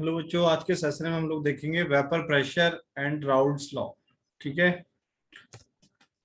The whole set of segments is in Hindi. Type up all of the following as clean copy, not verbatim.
हेलो बच्चों, आज के सेशन में हम लोग देखेंगे vapour pressure and Raoult's law. ठीक है।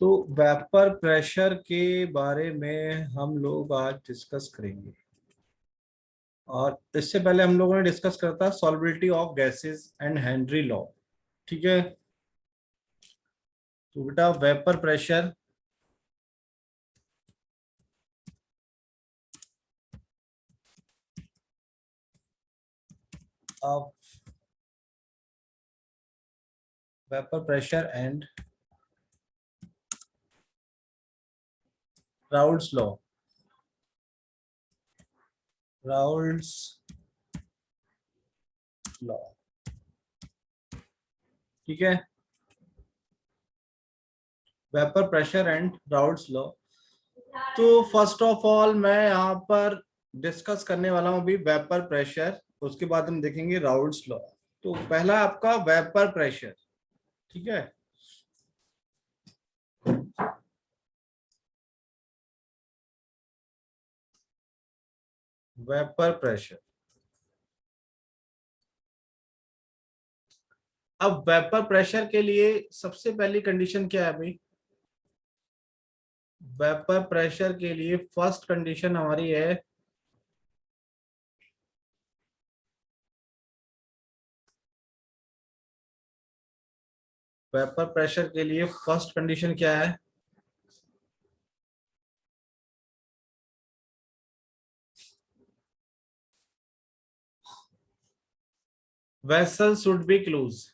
तो वेपर प्रेशर के बारे में हम लोग आज डिस्कस करेंगे। और इससे पहले हम लोगों ने डिस्कस करा था solubility of gases and Henry law. ठीक है। तो बेटा vapour pressure of vapour pressure and Raoult's law. Raoult's law. ठीक है। Vapour pressure and Raoult's law. तो फर्स्ट ऑफ ऑल मैं यहाँ पर डिस्कस करने वाला हूँ अभी वेपर प्रेशर। उसके बाद हम देखेंगे राउल्ट्स लॉ। तो पहला आपका वेपर प्रेशर। ठीक है। Vapour pressure. अब वेपर प्रेशर के लिए सबसे पहली कंडीशन क्या है भाई? वेपर प्रेशर के लिए फर्स्ट कंडीशन हमारी है वेपर प्रेशर के लिए फर्स्ट कंडीशन क्या है? Vessel should be close.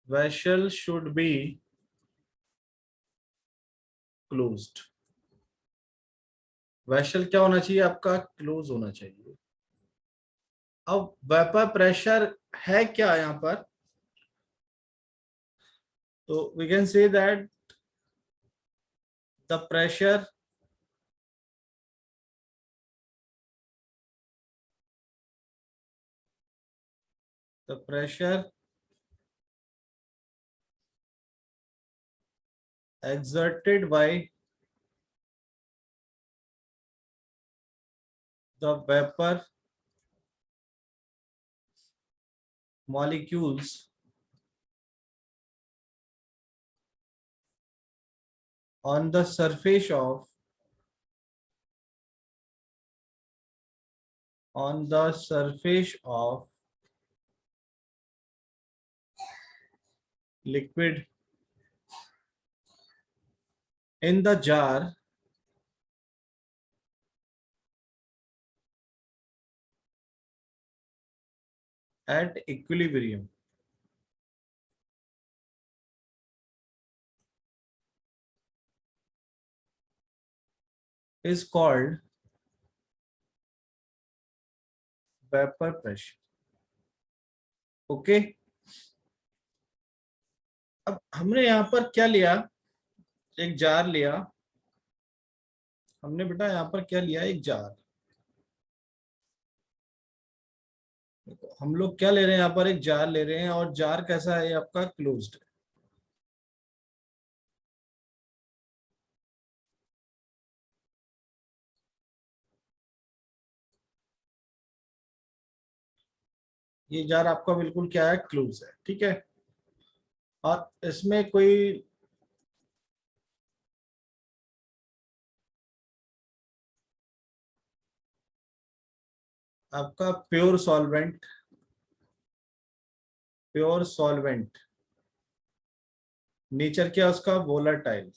Vessel should be closed. Vessel क्या होना चाहिए आपका? क्लोज होना चाहिए। अब वेपर प्रेशर है क्या यहाँ पर? तो we can say that the pressure the pressure exerted by the vapor molecules on the surface of liquid in the jar at equilibrium is called vapor pressure. Okay. अब हमने यहाँ पर क्या लिया? एक जार लिया। हमने बेटा यहाँ पर क्या लिया? एक जार। हम लोग क्या ले रहे हैं? यहाँ पर एक जार ले रहे हैं और जार कैसा है? आपका क्लोज्ड है। ये जार आपका बिल्कुल क्या है? क्लोज है। ठीक है। और इसमें कोई आपका प्योर सॉल्वेंट नेचर क्या उसका? वोलाटाइल।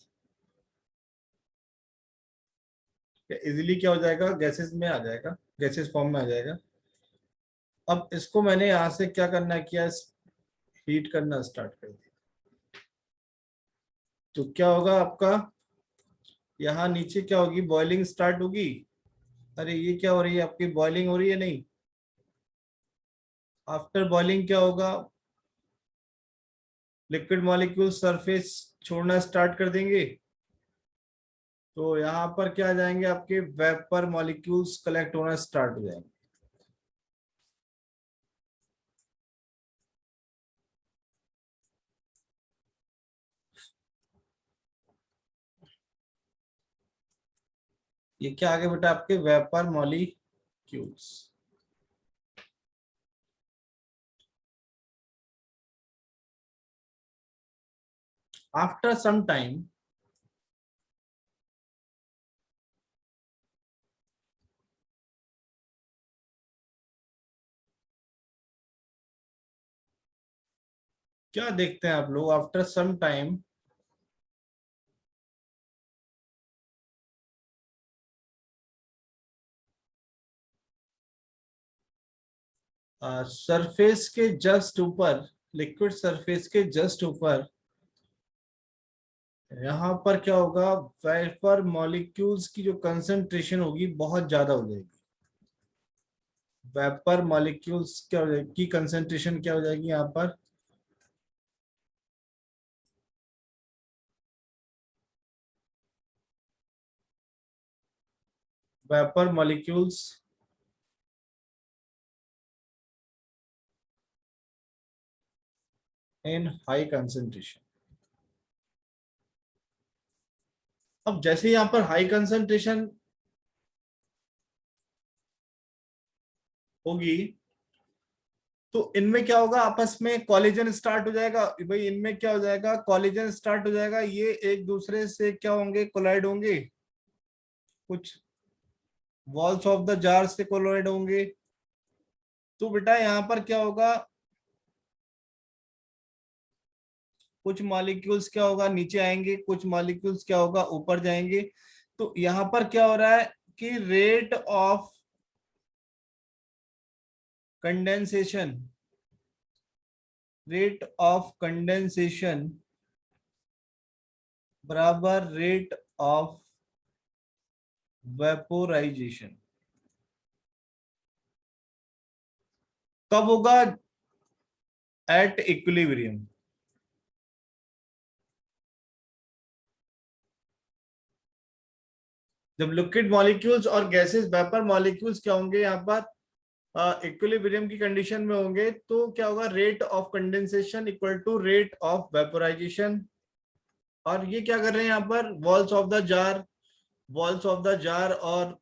इजीली क्या हो जाएगा? गैसेस में आ जाएगा, गैसेस फॉर्म में आ जाएगा। अब इसको मैंने यहां से क्या करना किया? हीट करना स्टार्ट कर दिया। तो क्या होगा आपका? यहाँ नीचे क्या होगी? बॉइलिंग स्टार्ट होगी। अरे ये क्या हो रही है आपकी? बॉइलिंग हो रही है नहीं? आफ्टर बॉइलिंग क्या होगा? लिक्विड मॉलिक्यूल सरफेस छोड़ना स्टार्ट कर देंगे। तो यहाँ पर क्या आ जाएंगे? आपके वेपर मॉलिक्यूल्स कलेक्ट होना स्टार्ट हो जाएंगे। ये क्या आगे बेटा? आपके vapour molecules. After some time क्या देखते हैं आप लोग, आफ्टर सम टाइम सरफेस के जस्ट ऊपर, लिक्विड सरफेस के जस्ट ऊपर यहाँ पर क्या होगा, वेपर मॉलिक्यूल्स की जो कंसंट्रेशन होगी बहुत ज्यादा हो जाएगी। वेपर मॉलिक्यूल्स क्या हो जाएगी की कंसंट्रेशन क्या हो जाएगी यहाँ पर, vapour molecules in high concentration. अब जैसे यहाँ पर हाई कंसंट्रेशन होगी तो इनमें क्या होगा, आपस में कॉलिजन स्टार्ट हो जाएगा भाई, इनमें क्या हो जाएगा, कॉलिजन स्टार्ट हो जाएगा, ये एक दूसरे से क्या होंगे, कोलाइड होंगे, कुछ वॉल्स ऑफ द जार से कोलाइड होंगे। तो बेटा यहाँ पर क्या होगा, कुछ मॉलिक्यूल्स क्या होगा नीचे आएंगे, कुछ मॉलिक्यूल्स क्या होगा ऊपर जाएंगे। तो यहाँ पर क्या हो रहा है कि rate of condensation, rate of condensation बराबर रेट ऑफ वेपोराइजेशन कब होगा, एट इक्विलिब्रियम। जब लिक्विड मॉलिक्यूल्स और गैसेस वेपर मॉलिक्यूल्स क्या होंगे यहाँ पर इक्विलिब्रियम की कंडीशन में होंगे, तो क्या होगा, rate of condensation equal to rate of vaporisation. और ये क्या कर रहे हैं यहाँ पर, walls of the jar, walls of the jar और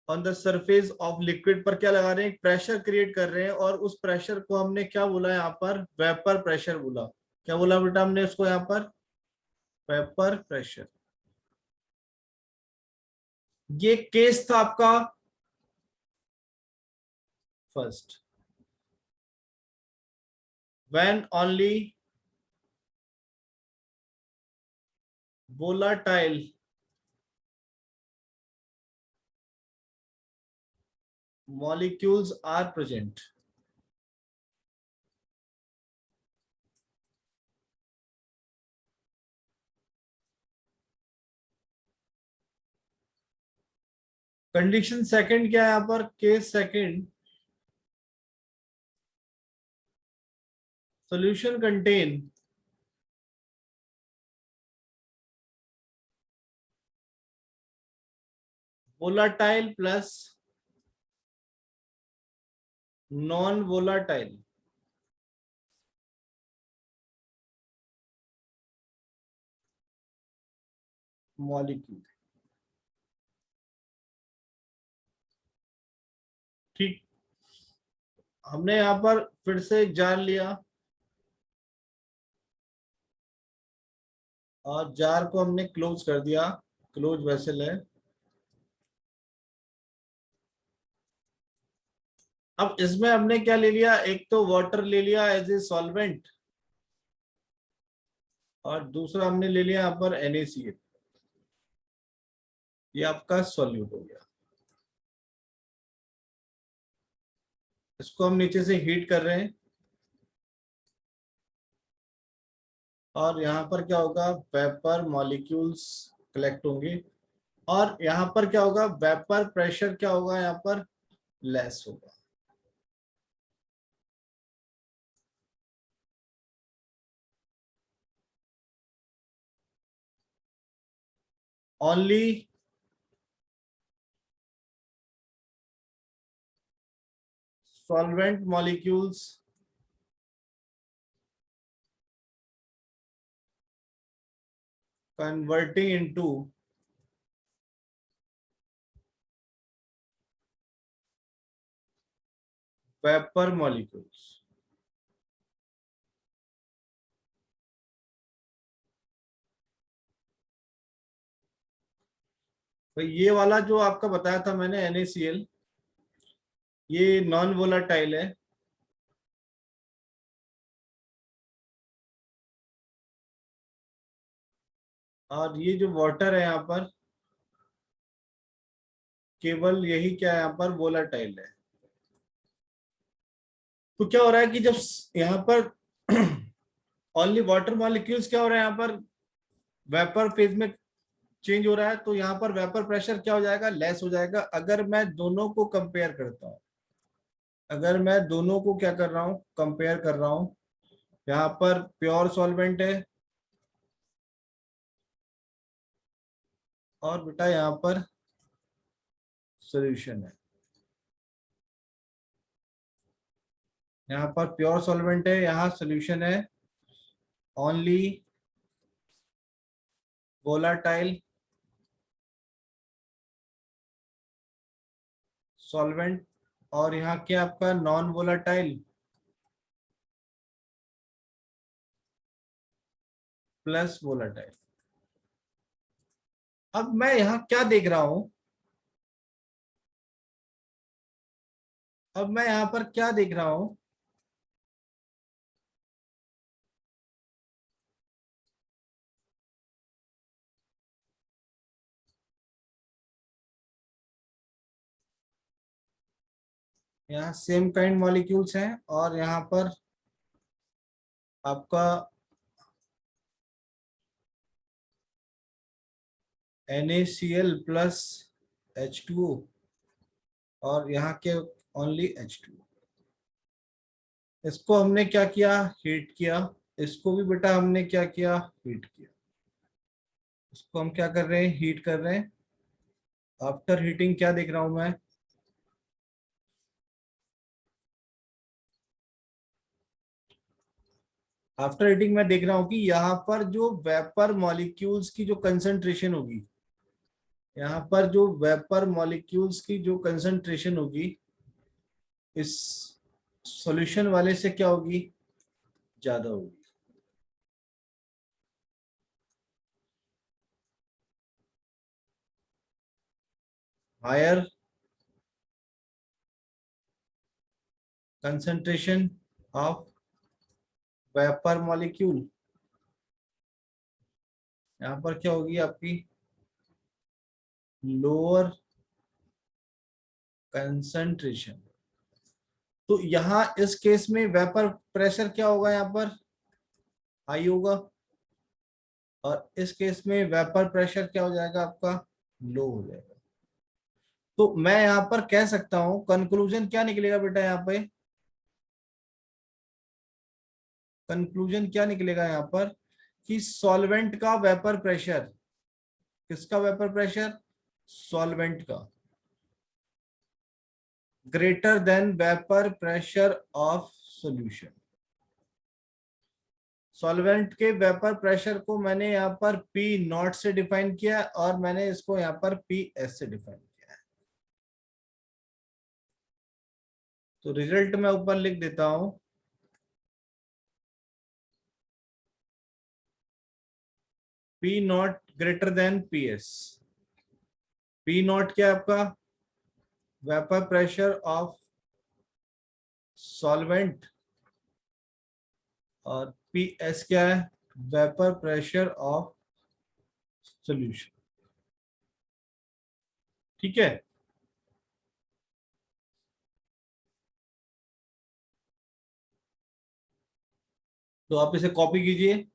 on the surface of liquid पर क्या लगा रहे हैं, प्रेशर क्रिएट कर रहे हैं, और उस प्रेशर को हमने क्या बोला यहाँ पर, वेपर प्रेशर बोला। क्या बोला बेटा हमने उसको यहाँ पर, वेपर प्रेशर। ये केस था आपका first, when only volatile molecules are present। Condition second क्या है यहाँ पर, case second, solution contain volatile plus non volatile molecule। ठीक, हमने यहाँ पर फिर से एक जार लिया और जार को हमने क्लोज कर दिया, क्लोज वेसल है। अब इसमें हमने क्या ले लिया, एक तो वाटर ले लिया एज ए सॉल्वेंट, और दूसरा हमने ले लिया यहाँ पर NaCl, ये आपका सॉल्यूट हो गया। इसको हम नीचे से हीट कर रहे हैं, और यहाँ पर क्या होगा, वेपर मॉलिक्यूल्स कलेक्ट होंगे, और यहाँ पर क्या होगा, वेपर प्रेशर क्या होगा यहाँ पर, लेस होगा। Only solvent molecules converting into vapor molecules। तो ये वाला जो आपका बताया था मैंने NaCl, ये नॉन वोलाटाइल है, और ये जो वाटर है यहाँ पर केवल यही क्या है, यहाँ पर वोलाटाइल है। तो क्या हो रहा है कि जब यहाँ पर ओनली वाटर मॉलिक्यूल्स क्या हो रहा है, यहाँ पर वेपर फेज में चेंज हो रहा है, तो यहाँ पर वेपर प्रेशर क्या हो जाएगा, लेस हो जाएगा। अगर मैं दोनों को कंपेयर करता हूँ, अगर मैं दोनों को क्या कर रहा हूँ, कंपेयर कर रहा हूँ, यहाँ पर प्योर सॉल्वेंट है और बेटा यहाँ पर सॉल्यूशन है। यहाँ पर प्योर सॉल्वेंट है, यहाँ सॉल्यूशन है, ओनली वोलाटाइल सॉल्वेंट, और यहाँ क्या आपका नॉन वोलाटाइल प्लस वोलाटाइल। अब मैं यहाँ क्या देख रहा हूं, अब मैं यहाँ पर क्या देख रहा हूं, यहाँ सेम काइंड मॉलिक्यूल्स हैं और यहाँ पर आपका NaCl प्लस H2O, और यहाँ के ओनली H2O। इसको हमने क्या किया, हीट किया। इसको भी बेटा हमने क्या किया, हीट किया। इसको हम क्या कर रहे हैं, हीट कर रहे हैं। आफ्टर हीटिंग क्या देख रहा हूं मैं, आफ्टर हीटिंग मैं देख रहा हूं कि यहाँ पर जो वेपर मॉलिक्यूल्स की जो कंसंट्रेशन होगी, यहाँ पर जो वेपर मॉलिक्यूल्स की जो कंसंट्रेशन होगी इस सॉल्यूशन वाले से क्या होगी, ज्यादा होगी। Higher concentration of vapour molecule, यहाँ पर क्या होगी आपकी, लोअर कंसंट्रेशन। तो यहाँ इस केस में वेपर प्रेशर क्या होगा, यहाँ पर हाई होगा, और इस केस में वेपर प्रेशर क्या हो जाएगा आपका, लो हो जाएगा। तो मैं यहाँ पर कह सकता हूं, कंक्लूजन क्या निकलेगा बेटा, यहाँ पे कंक्लूजन क्या निकलेगा यहाँ पर, कि सॉल्वेंट का वेपर प्रेशर, किसका वेपर प्रेशर, सॉल्वेंट का, greater than vapour pressure of solution. Solvent के वेपर प्रेशर को मैंने यहाँ पर P0 से डिफाइन किया और मैंने इसको यहाँ पर PS से डिफाइन किया है। तो रिजल्ट मैं ऊपर लिख देता हूं, P0 greater than PS। P0 क्या है आपका, वेपर प्रेशर ऑफ सॉल्वेंट, और PS क्या है, वेपर प्रेशर ऑफ सॉल्यूशन। ठीक है, तो आप इसे कॉपी कीजिए।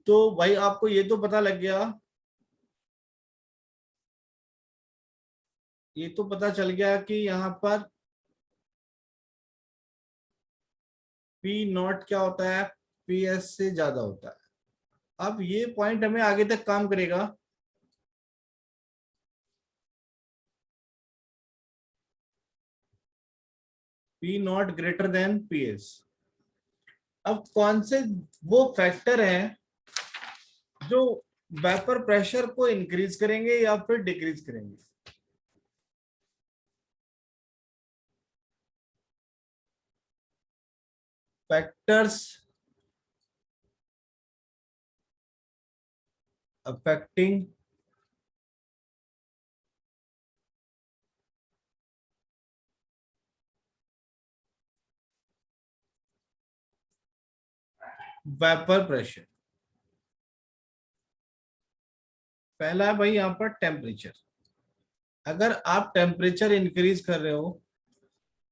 तो भाई आपको ये तो पता लग गया, ये तो पता चल गया कि यहाँ पर P0 क्या होता है, PS से ज्यादा होता है। अब ये पॉइंट हमें आगे तक काम करेगा। P0 greater than PS। अब कौन से वो फैक्टर हैं जो वेपर प्रेशर को इंक्रीज करेंगे या फिर डिक्रीज करेंगे, फैक्टर्स अफेक्टिंग वेपर प्रेशर। पहला है भाई यहां पर टेम्परेचर। अगर आप टेम्परेचर इंक्रीज कर रहे हो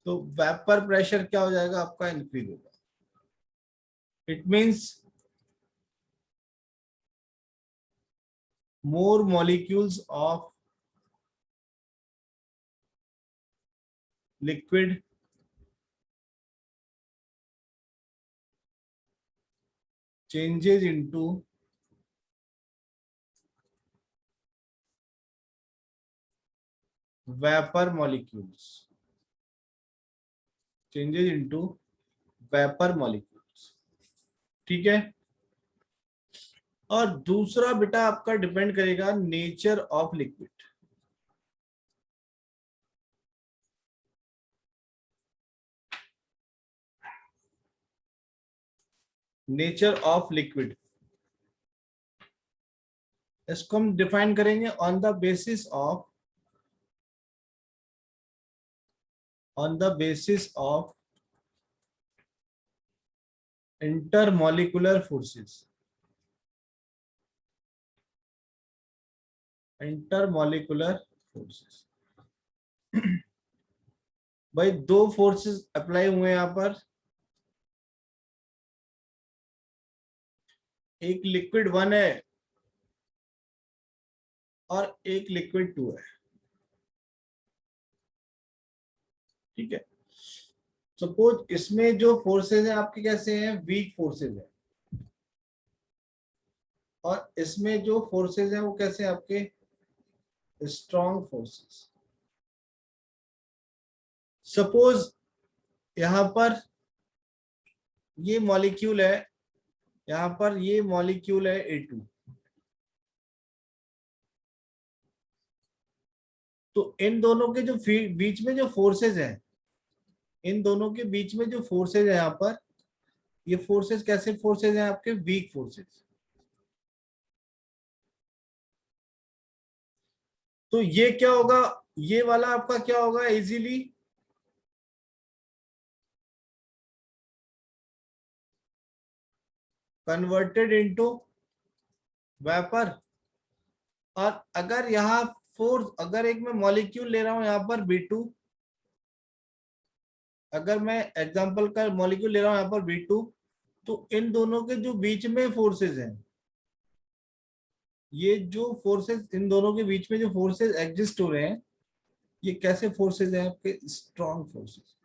तो वेपर प्रेशर क्या हो जाएगा आपका, इंक्रीज होगा। It means more molecules of liquid changes into vapor molecules, changes into vapor molecules। ठीक है। और दूसरा बेटा आपका डिपेंड करेगा nature of liquid. Nature of liquid, इसको हम डिफाइन करेंगे on the basis of intermolecular forces. Intermolecular forces भाई दो फोर्सेस अप्लाई हुए हैं यहां पर, एक लिक्विड 1 है और एक लिक्विड 2 है। ठीक है। सपोज इसमें जो फोर्सेज है आपके कैसे हैं, वीक फोर्सेज है, और इसमें जो फोर्सेज है वो कैसे हैं आपके, स्ट्रॉन्ग फोर्सेस। सपोज यहां पर ये मॉलिक्यूल है, यहां पर ये मॉलिक्यूल है A2, तो इन दोनों के जो बीच में जो फोर्सेज है, इन दोनों के बीच में जो फोर्सेज है यहाँ पर, ये फोर्सेज कैसे फोर्सेज हैं आपके, वीक फोर्सेज। तो ये क्या होगा, ये वाला आपका क्या होगा, इजीली कन्वर्टेड इनटू वेपर। और अगर यहाँ फोर्स, अगर एक मैं मॉलिक्यूल ले रहा हूं यहाँ पर B2, अगर मैं एग्जांपल का मॉलिक्यूल ले रहा हूं यहाँ पर B2, तो इन दोनों के जो बीच में फोर्सेज हैं, ये जो फोर्सेज इन दोनों के बीच में जो फोर्सेज एग्जिस्ट हो रहे हैं, ये कैसे फोर्सेज हैं आपके, स्ट्रॉन्ग फोर्सेज।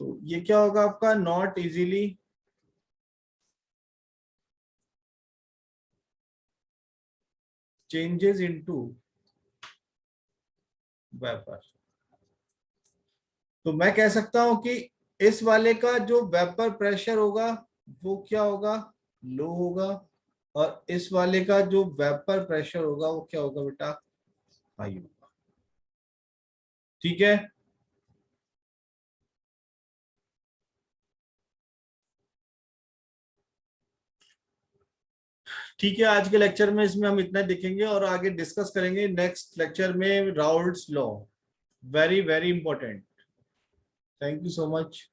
तो ये क्या होगा आपका, not easily changes into vapour. तो मैं कह सकता हूं कि इस वाले का जो वेपर प्रेशर होगा वो क्या होगा, लो होगा, और इस वाले का जो वेपर प्रेशर होगा वो क्या होगा बेटा, हाई होगा। ठीक है। ठीक है, आज के लेक्चर में इसमें हम इतना देखेंगे और आगे डिस्कस करेंगे नेक्स्ट लेक्चर में Raoult's law, very very important. Thank you so much.